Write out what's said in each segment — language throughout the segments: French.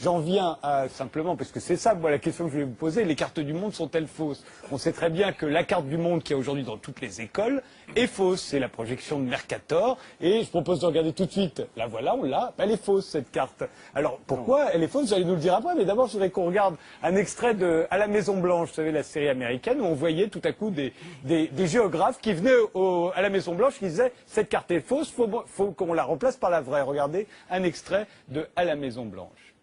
j'en viens à simplement, parce que c'est ça, moi, la question que je vais vous poser, les cartes du monde sont-elles fausses? On sait très bien que la carte du monde qu'il y a aujourd'hui dans toutes les écoles est fausse. C'est la projection de Mercator, et je propose de regarder tout de suite. La voilà, on l'a, elle est fausse cette carte. Alors pourquoi elle est fausse? Vous allez nous le dire après, mais d'abord je voudrais qu'on regarde un extrait de À la Maison Blanche, vous savez, la série américaine, où on voyait tout à coup des géographes qui venaient à la Maison Blanche qui disaient cette carte est fausse, faut qu'on la remplace par la vraie. Regardez un extrait de À la Maison Blanche.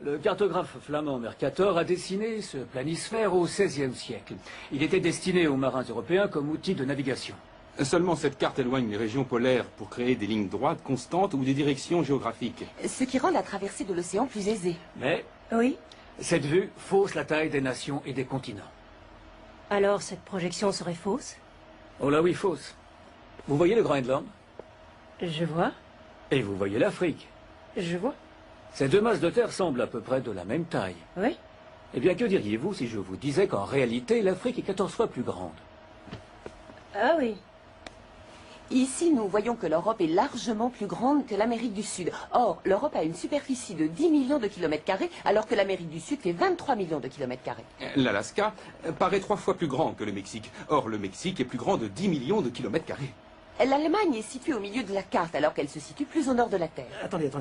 Le cartographe flamand Mercator a dessiné ce planisphère au XVIe siècle. Il était destiné aux marins européens comme outil de navigation. Seulement cette carte éloigne les régions polaires pour créer des lignes droites constantes ou des directions géographiques. Ce qui rend la traversée de l'océan plus aisée. Mais Oui. cette vue fausse la taille des nations et des continents. Alors cette projection serait fausse? Oh là oui, fausse. Vous voyez le Groenland? Je vois, Et vous voyez l'Afrique. je vois. Ces deux masses de terre semblent à peu près de la même taille. Oui. Eh bien, que diriez-vous si je vous disais qu'en réalité, l'Afrique est 14 fois plus grande? Ah oui. Ici, nous voyons que l'Europe est largement plus grande que l'Amérique du Sud. Or, l'Europe a une superficie de 10 millions de kilomètres carrés, alors que l'Amérique du Sud fait 23 millions de kilomètres carrés. L'Alaska paraît 3 fois plus grand que le Mexique. Or, le Mexique est plus grand de 10 millions de kilomètres carrés. L'Allemagne est située au milieu de la carte, alors qu'elle se situe plus au nord de la Terre. Attendez.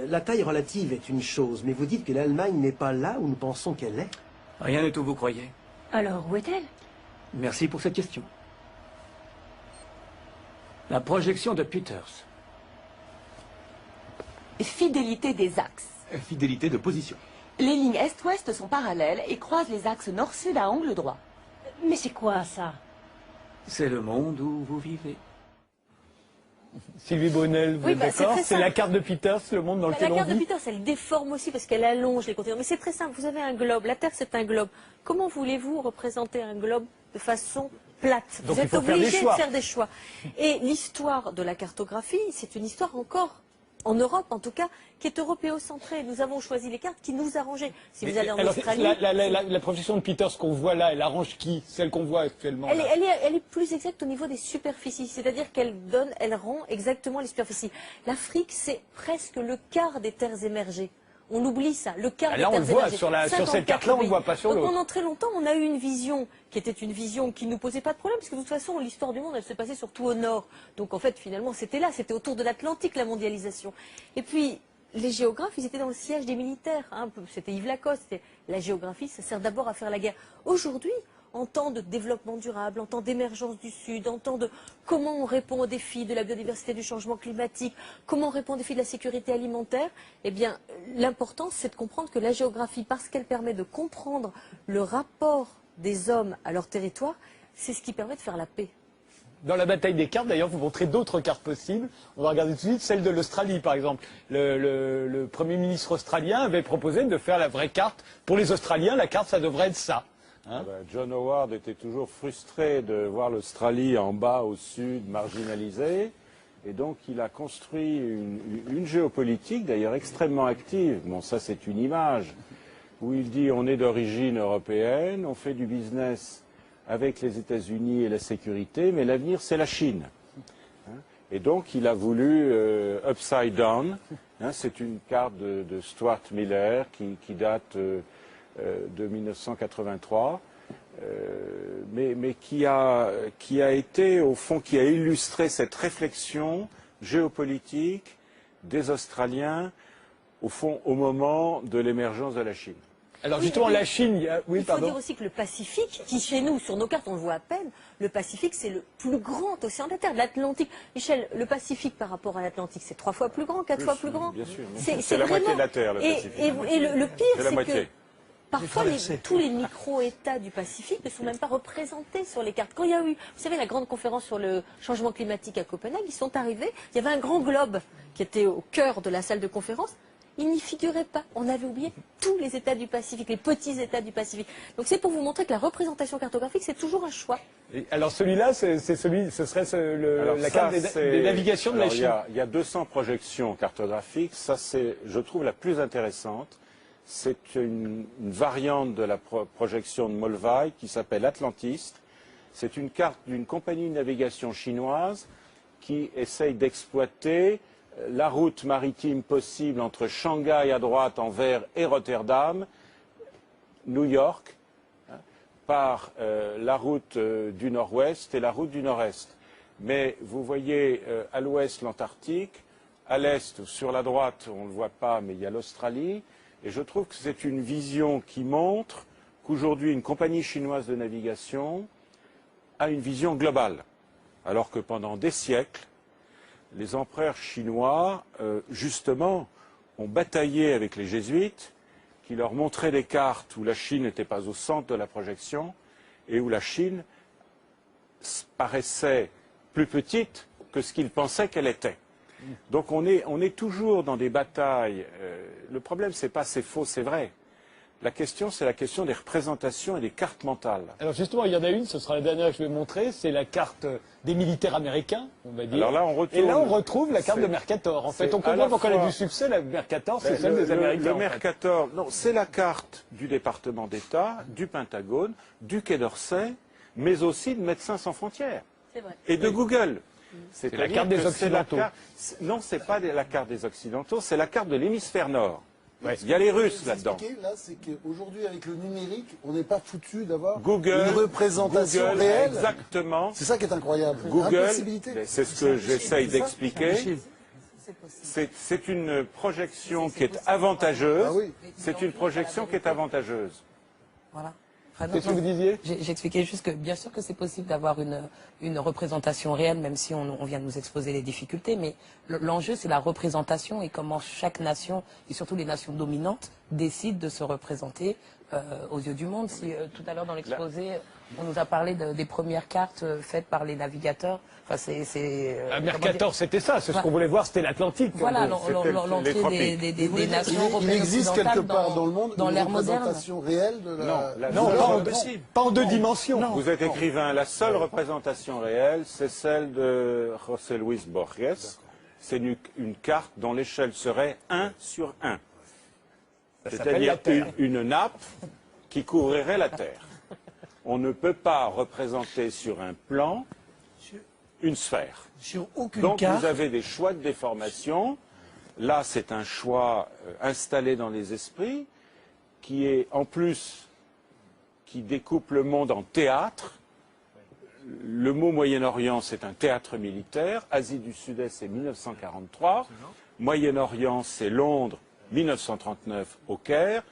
La taille relative est une chose, mais vous dites que l'Allemagne n'est pas là où nous pensons qu'elle est. Rien n'est où vous croyez. Alors où est-elle? Merci pour cette question. La projection de Peters. Fidélité des axes. Fidélité de position. Les lignes est-ouest sont parallèles et croisent les axes nord-sud à angle droit. Mais c'est quoi ça? C'est le monde où vous vivez. Sylvie Bonnel, vous Oui, êtes bah, c'est d'accord? très C'est la simple. carte de Peters, le monde dans La lequel on carte de vit? Peters, elle déforme aussi parce qu'elle allonge les continents. Mais c'est très simple, vous avez un globe, la Terre c'est un globe. Comment voulez-vous représenter un globe de façon plate? Donc, Vous il êtes faut faire des obligé de choix. faire des choix. Et l'histoire de la cartographie, c'est une histoire encore, en Europe en tout cas, qui est européocentrée. Nous avons choisi les cartes qui nous arrangeaient. Si vous allez en Alors, Australie... la projection de Peters qu'on voit là, elle arrange qui? Celle qu'on voit actuellement là. Elle est plus exacte au niveau des superficies, c'est-à-dire elle rend exactement les superficies. L'Afrique, c'est presque le quart des terres émergées. On oublie ça, le quart des Là, on terres le voit, émergées. sur cette carte-là, on ne le voit pas sur Donc l'autre. pendant très longtemps, on a eu une vision qui était une vision qui ne nous posait pas de problème, parce que de toute façon, l'histoire du monde, elle se passait surtout au nord. Donc en fait, finalement, c'était là, c'était autour de l'Atlantique, la mondialisation. Et puis, les géographes, ils étaient dans le siège des militaires. Hein. C'était Yves Lacoste. La géographie, ça sert d'abord à faire la guerre. Aujourd'hui, en temps de développement durable, en temps d'émergence du Sud, en temps de comment on répond aux défis de la biodiversité, du changement climatique, comment on répond aux défis de la sécurité alimentaire, eh bien, l'important, c'est de comprendre que la géographie, parce qu'elle permet de comprendre le rapport des hommes à leur territoire, c'est ce qui permet de faire la paix. Dans la bataille des cartes, d'ailleurs, vous montrez d'autres cartes possibles. On va regarder tout de suite celle de l'Australie, par exemple. Le Premier ministre australien avait proposé de faire la vraie carte. Pour les Australiens, la carte, ça devrait être ça. Hein? John Howard était toujours frustré de voir l'Australie en bas, au sud, marginalisée. Et donc, il a construit une géopolitique, d'ailleurs extrêmement active. Bon, ça, c'est une image où il dit on est d'origine européenne, on fait du business avec les États-Unis et la sécurité, mais l'avenir, c'est la Chine. Et donc, il a voulu Upside Down. C'est une carte de Stuart Miller qui date de 1983, mais qui a été, au fond, qui a illustré cette réflexion géopolitique des Australiens, au fond, au moment de l'émergence de la Chine. Alors justement, la Chine, il faut dire aussi que le Pacifique, qui chez nous, sur nos cartes, on le voit à peine, le Pacifique, c'est le plus grand océan de la Terre, l'Atlantique. Michel, le Pacifique par rapport à l'Atlantique, c'est 3 fois plus grand, 4 fois plus grand. Bien sûr. C'est la vraiment... moitié de la Terre, le Pacifique. Et le pire, C'est la c'est moitié. que parfois, tous les micro-États du Pacifique ne sont même pas représentés sur les cartes. Quand il y a eu, vous savez, la grande conférence sur le changement climatique à Copenhague, ils sont arrivés, il y avait un grand globe qui était au cœur de la salle de conférence. Il n'y figurait pas. On avait oublié tous les États du Pacifique, les petits États du Pacifique. Donc c'est pour vous montrer que la représentation cartographique, c'est toujours un choix. Et alors celui-là, ce serait la carte des navigations de la Chine. Il y a 200 projections cartographiques. Ça, c'est, je trouve, la plus intéressante. C'est une variante de la projection de Molvay qui s'appelle Atlantiste. C'est une carte d'une compagnie de navigation chinoise qui essaye d'exploiter la route maritime possible entre Shanghai à droite en vert et Rotterdam, New York, par la route du nord-ouest et la route du nord-est. Mais vous voyez à l'ouest l'Antarctique, à l'est, sur la droite, on ne le voit pas, mais il y a l'Australie. Et je trouve que c'est une vision qui montre qu'aujourd'hui, une compagnie chinoise de navigation a une vision globale. Alors que pendant des siècles, les empereurs chinois, justement, ont bataillé avec les jésuites, qui leur montraient des cartes où la Chine n'était pas au centre de la projection et où la Chine paraissait plus petite que ce qu'ils pensaient qu'elle était. Donc on est toujours dans des batailles. Le problème, c'est pas c'est faux, c'est vrai. La question, c'est la question des représentations et des cartes mentales. Alors justement, il y en a une, ce sera la dernière que je vais montrer, c'est la carte des militaires américains, on va dire. Alors là, et là, on retrouve la carte de Mercator. En fait, on comprend pourquoi elle a du succès, la Mercator, c'est celle des Américains. Le Mercator, non, c'est la carte du département d'État, du Pentagone, du Quai d'Orsay, mais aussi de Médecins sans frontières. C'est vrai. Et de Google. C'est la carte des Occidentaux. Non, c'est pas la carte des Occidentaux, c'est la carte de l'hémisphère nord. Ouais. Il y a les Russes là-dedans. Là, c'est qu'aujourd'hui, avec le numérique, on n'est pas foutu d'avoir Google, une représentation Google, réelle. Exactement. C'est ça qui est incroyable. Google, Impossibilité. c'est ce que j'essaye C'est ça d'expliquer. C'est une projection qui est avantageuse. Ah oui. C'est une projection qui est avantageuse. Voilà. C'est ce que vous disiez? J'expliquais juste que bien sûr que c'est possible d'avoir une représentation réelle, même si on vient de nous exposer les difficultés, mais l'enjeu c'est la représentation et comment chaque nation, et surtout les nations dominantes, décident de se représenter aux yeux du monde. Si tout à l'heure dans l'exposé, on nous a parlé des premières cartes faites par les navigateurs. Enfin, Mercator, c'était ça, c'est ce qu'on voulait voir, c'était l'Atlantique. Voilà, l'entrée des nations européennes. Il existe quelque part dans le monde dans une l'ère moderne. représentation réelle de la... Non, pas en deux dimensions. Vous êtes écrivain, la seule représentation réelle, c'est celle de José Luis Borges. C'est une carte dont l'échelle serait 1 sur 1. C'est-à-dire une nappe qui couvrirait la Terre. On ne peut pas représenter sur un plan une sphère. Sur aucune Donc carte. vous avez des choix de déformation. Là, c'est un choix installé dans les esprits qui est en plus qui découpe le monde en théâtre. Le mot Moyen-Orient, c'est un théâtre militaire. Asie du Sud-Est, c'est 1943. Moyen-Orient, c'est Londres, 1939 au Caire.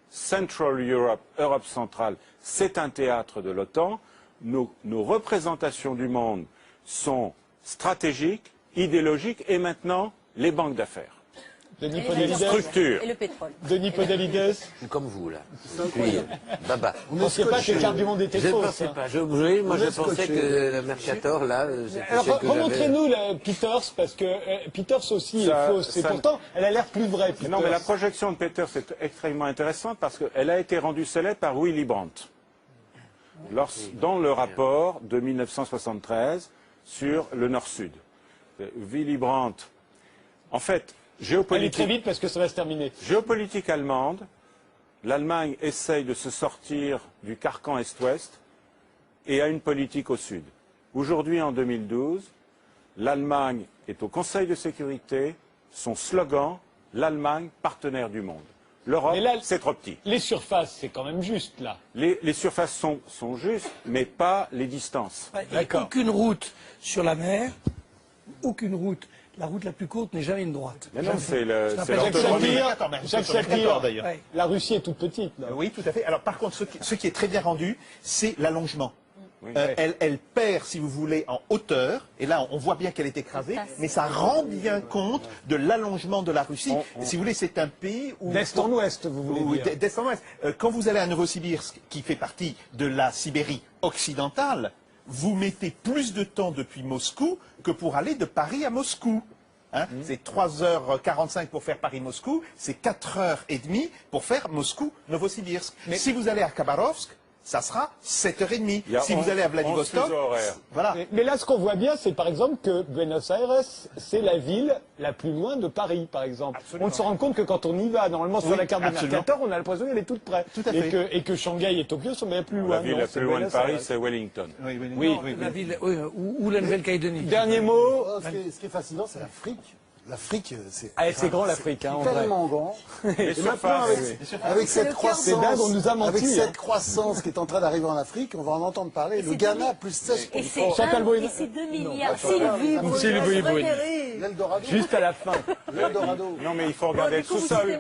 Central Europe, Europe centrale, c'est un théâtre de l'OTAN. Nos représentations du monde sont stratégiques, idéologiques et maintenant les banques d'affaires. Denis Et les Podalides. Structure. Et le pétrole. Denis Podalides. Je suis comme vous, là. Puis, baba. Vous ne pensiez pas que les cartes du monde étaient Je ne fausses. pensais hein. pas. Moi, je pensais que le Mercator, là, c'était Alors, celle que j'avais. remontrez-nous la Peters, parce que Peters aussi est fausse. Et pourtant, elle a l'air plus vraie, Peters. Non, mais la projection de Peters est extrêmement intéressante parce qu'elle a été rendue célèbre par Willy Brandt dans le rapport de 1973 sur le Nord-Sud. Willy Brandt, en fait, Allez très vite parce que ça va se terminer. géopolitique allemande, l'Allemagne essaye de se sortir du carcan Est-Ouest et a une politique au Sud. Aujourd'hui, en 2012, l'Allemagne est au Conseil de sécurité, son slogan, l'Allemagne partenaire du monde. L'Europe, c'est trop petit. Les surfaces, c'est quand même juste, là. Les surfaces sont justes, mais pas les distances. Il n'y a aucune route sur la mer, aucune route. La route la plus courte n'est jamais une droite. Mais non, c'est Jacques Sapir, la Russie est toute petite. Là. Oui, tout à fait. Alors par contre, ce qui est très bien rendu, c'est l'allongement. Elle perd, si vous voulez, en hauteur, et là on voit bien qu'elle est écrasée, mais ça rend bien compte de l'allongement de la Russie. Si vous voulez, c'est un pays où... D'est en ouest, vous voulez dire. D'est en ouest. Quand vous allez à Novosibirsk, qui fait partie de la Sibérie occidentale, vous mettez plus de temps depuis Moscou que pour aller de Paris à Moscou. Hein, c'est 3h45 pour faire Paris-Moscou, c'est 4h30 pour faire Moscou-Novosibirsk. Si vous allez à Khabarovsk, ça sera 7h30. Si vous allez à Vladivostok, voilà. Mais là, ce qu'on voit bien, c'est par exemple que Buenos Aires, c'est la ville la plus loin de Paris, par exemple. Absolument. On se rend compte que quand on y va, normalement sur la carte de Mercator, on a l'impression qu'elle est toute près. Tout à fait. Et que Shanghai et Tokyo sont bien plus loin. La ville la plus loin de Paris, c'est Wellington. La ville, ou la Nouvelle-Calédonie. Dernier mot. Ce qui est fascinant, c'est l'Afrique. l'Afrique, c'est... Ah, c'est grand l'Afrique, hein, en vrai. Tellement grand. Les Et maintenant, surfaces, avec cette C'est dingue, on nous a croissance, menti, avec hein. cette croissance qui est en train d'arriver en Afrique, on va en entendre parler. Le Ghana, plus 16%. Et c'est Chantal Boydon. 2 milliards. Sylvie Boydon. L'Eldorado. Juste à la fin. L'Eldorado. Non, mais il faut regarder le sous-sol.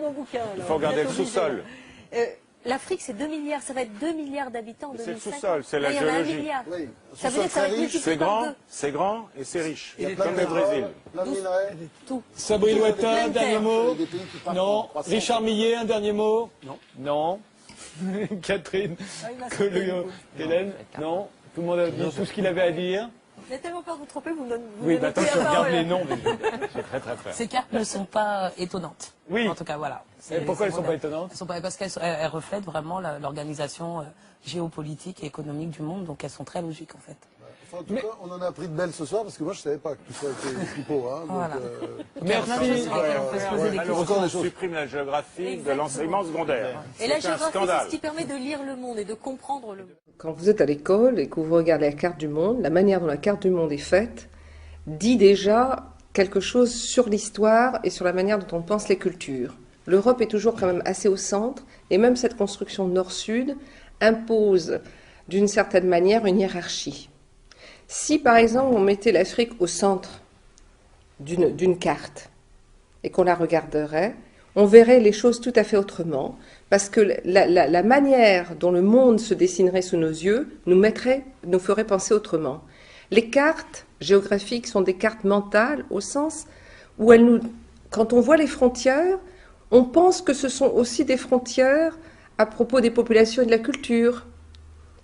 Il faut regarder le sous-sol. L'Afrique, c'est 2 milliards. Ça va être 2 milliards d'habitants en C'est le 2005. sous-sol, c'est la Là, il y en a 1 géologie. milliard. Oui. Ça veut dire que ça va être multiplié C'est par grand, deux. c'est grand et c'est riche. Il y a Comme plein le de Brésil. pétrole, plein de minerais. Tout. Sabrine Ouattin, un dernier mot. Des pays qui partent en Non. croissance. Richard Millet, un dernier mot. Non. Non. Catherine Colliot, Hélène, non. Tout le monde a dit tout ce qu'il avait à dire. J'ai tellement peur de vous tromper, vous me donnez Oui, bah attends, la je regarde parole. les noms, mais j'ai très très peur. Ces cartes ne sont pas étonnantes. Oui. En tout cas, voilà. Et pourquoi elles ne sont pas étonnantes? Elles sont pas, parce qu'elles reflètent vraiment l'organisation géopolitique et économique du monde, donc elles sont très logiques en fait. Enfin, en tout cas, on en a appris de belles ce soir, parce que moi, je ne savais pas que tout ça était pipeau. Hein, donc, Voilà. Merci. On peut se poser des questions. Encore On des choses. supprime la géographie de Exactement. l'enseignement secondaire. Et la C'est un géographie, c'est scandale. ce qui permet de lire le monde et de comprendre le monde. Quand vous êtes à l'école et que vous regardez la carte du monde, la manière dont la carte du monde est faite dit déjà quelque chose sur l'histoire et sur la manière dont on pense les cultures. L'Europe est toujours quand même assez au centre, et même cette construction nord-sud impose d'une certaine manière une hiérarchie. Si par exemple on mettait l'Afrique au centre d'une carte et qu'on la regarderait, on verrait les choses tout à fait autrement, parce que la manière dont le monde se dessinerait sous nos yeux nous ferait penser autrement. Les cartes géographiques sont des cartes mentales au sens où quand on voit les frontières, on pense que ce sont aussi des frontières à propos des populations et de la culture.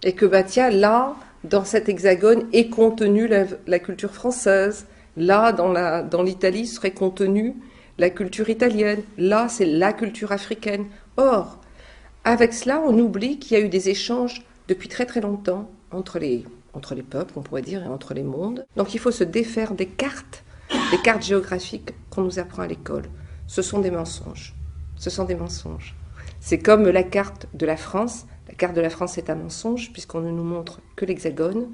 Et que, bah tiens, là, dans cet hexagone est contenue la culture française. Là, dans l'Italie, serait contenue la culture italienne. Là, c'est la culture africaine. Or, avec cela, on oublie qu'il y a eu des échanges depuis très très longtemps entre les peuples, on pourrait dire, et entre les mondes. Donc il faut se défaire des cartes géographiques qu'on nous apprend à l'école. Ce sont des mensonges. Ce sont des mensonges. C'est comme la carte de la France. La carte de la France est un mensonge puisqu'on ne nous montre que l'hexagone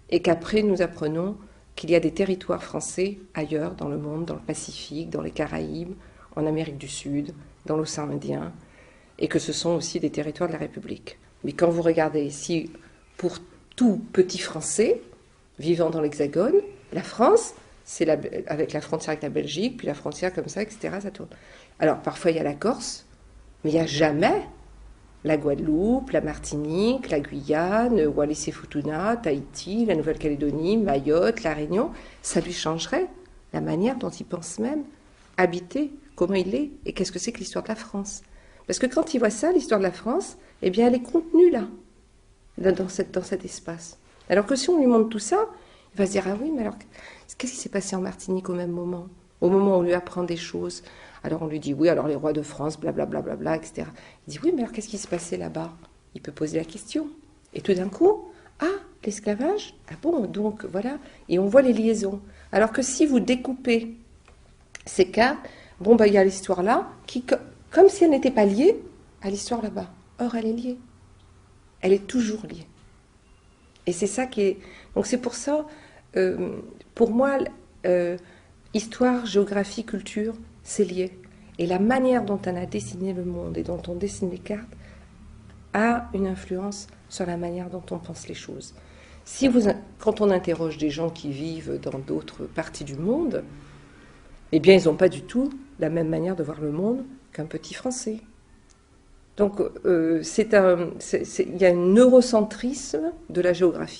et qu'après nous apprenons qu'il y a des territoires français ailleurs dans le monde, dans le Pacifique, dans les Caraïbes, en Amérique du Sud, dans l'océan Indien, et que ce sont aussi des territoires de la République. Mais quand vous regardez ici, pour tout petit Français vivant dans l'hexagone, la France, c'est avec la frontière avec la Belgique, puis la frontière comme ça, etc., ça tourne. Alors parfois il y a la Corse, mais il n'y a jamais la Guadeloupe, la Martinique, la Guyane, Wallis et Futuna, Tahiti, la Nouvelle-Calédonie, Mayotte, la Réunion. Ça lui changerait la manière dont il pense même habiter, comment il est, et qu'est-ce que c'est que l'histoire de la France. Parce que quand il voit ça, l'histoire de la France, eh bien elle est contenue là, dans cet espace. Alors que si on lui montre tout ça, il va se dire, ah oui, mais alors, qu'est-ce qui s'est passé en Martinique au même moment? Au moment où on lui apprend des choses. Alors on lui dit, oui, alors les rois de France, blablabla, bla, bla, bla, etc. Il dit, oui, mais alors qu'est-ce qui s'est passé là-bas? Il peut poser la question. Et tout d'un coup, ah, l'esclavage? Ah bon, donc voilà. Et on voit les liaisons. Alors que si vous découpez ces cas, bon, ben il y a l'histoire là, qui, comme si elle n'était pas liée à l'histoire là-bas. Or, elle est liée. Elle est toujours liée. Et c'est ça qui est... Donc c'est pour ça, pour moi, histoire, géographie, culture, c'est lié. Et la manière dont on a dessiné le monde et dont on dessine les cartes a une influence sur la manière dont on pense les choses. Quand on interroge des gens qui vivent dans d'autres parties du monde, eh bien, ils n'ont pas du tout la même manière de voir le monde qu'un petit Français. Donc, il y a un eurocentrisme de la géographie.